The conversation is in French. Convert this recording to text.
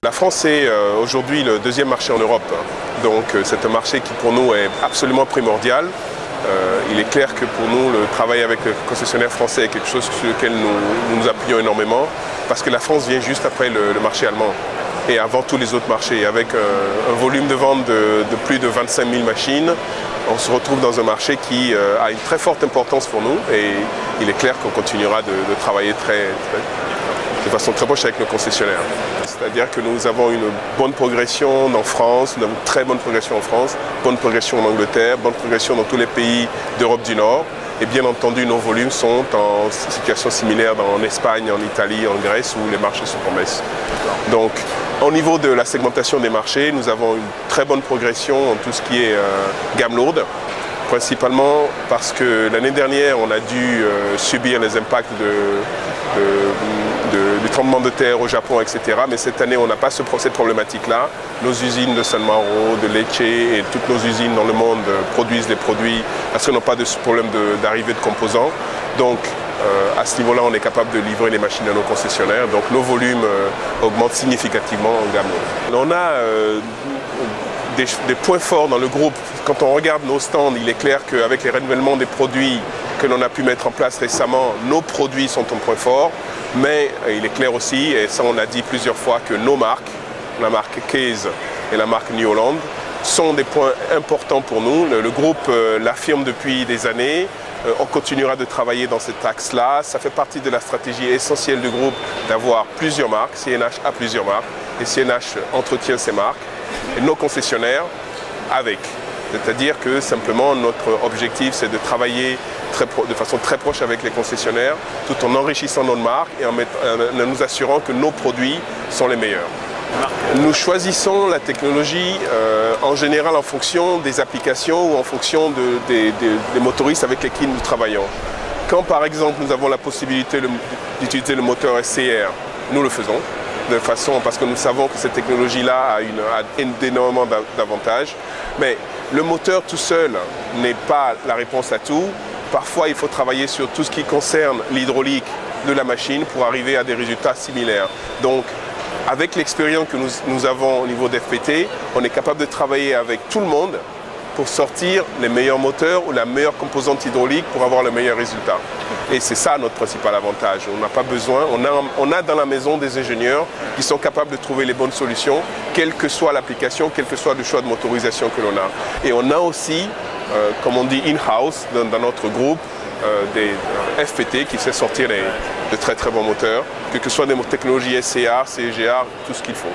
La France est aujourd'hui le deuxième marché en Europe. Donc c'est un marché qui pour nous est absolument primordial. Il est clair que pour nous, le travail avec le concessionnaire français est quelque chose sur lequel nous appuyons énormément parce que la France vient juste après le marché allemand et avant tous les autres marchés. Avec un volume de vente de plus de 25 000 machines, on se retrouve dans un marché qui a une très forte importance pour nous et il est clair qu'on continuera de travailler de façon très proche avec nos concessionnaires. C'est-à-dire que nous avons une bonne progression en France, une très bonne progression en France, bonne progression en Angleterre, bonne progression dans tous les pays d'Europe du Nord. Et bien entendu, nos volumes sont en situation similaire en Espagne, en Italie, en Grèce, où les marchés sont en baisse. Donc, au niveau de la segmentation des marchés, nous avons une très bonne progression en tout ce qui est gamme lourde, principalement parce que l'année dernière, on a dû subir les impacts du tremblement de terre au Japon, etc. Mais cette année, on n'a pas cette problématique-là. Nos usines de San Mauro, de Lecce et toutes nos usines dans le monde produisent les produits parce qu'on n'a pas de problème d'arrivée de composants. Donc, à ce niveau-là, on est capable de livrer les machines à nos concessionnaires. Donc, nos volumes augmentent significativement en gamme. On a des points forts dans le groupe. Quand on regarde nos stands, il est clair qu'avec les renouvellements des produits que l'on a pu mettre en place récemment, nos produits sont un point fort. Mais il est clair aussi, et ça on a dit plusieurs fois, que nos marques, la marque Case et la marque New Holland, sont des points importants pour nous. Le groupe l'affirme depuis des années. On continuera de travailler dans cet axe-là. Ça fait partie de la stratégie essentielle du groupe d'avoir plusieurs marques. CNH a plusieurs marques et CNH entretient ces marques et nos concessionnaires avec. C'est-à-dire que simplement notre objectif c'est de travailler de façon très proche avec les concessionnaires tout en enrichissant notre marque et en nous assurant que nos produits sont les meilleurs. Nous choisissons la technologie en général en fonction des applications ou en fonction des motoristes avec lesquels nous travaillons. Quand par exemple nous avons la possibilité d'utiliser le moteur SCR, nous le faisons parce que nous savons que cette technologie-là a énormément d'avantages. Mais le moteur tout seul n'est pas la réponse à tout. Parfois, il faut travailler sur tout ce qui concerne l'hydraulique de la machine pour arriver à des résultats similaires. Donc, avec l'expérience que nous avons au niveau d'FPT, on est capable de travailler avec tout le monde pour sortir les meilleurs moteurs ou la meilleure composante hydraulique pour avoir le meilleur résultat. Et c'est ça notre principal avantage. On n'a pas besoin, on a dans la maison des ingénieurs qui sont capables de trouver les bonnes solutions, quelle que soit l'application, quel que soit le choix de motorisation que l'on a. Et on a aussi, comme on dit in-house dans notre groupe, des FPT qui sait sortir de très très bons moteurs, que ce soit des technologies SCR, CGR, tout ce qu'il faut.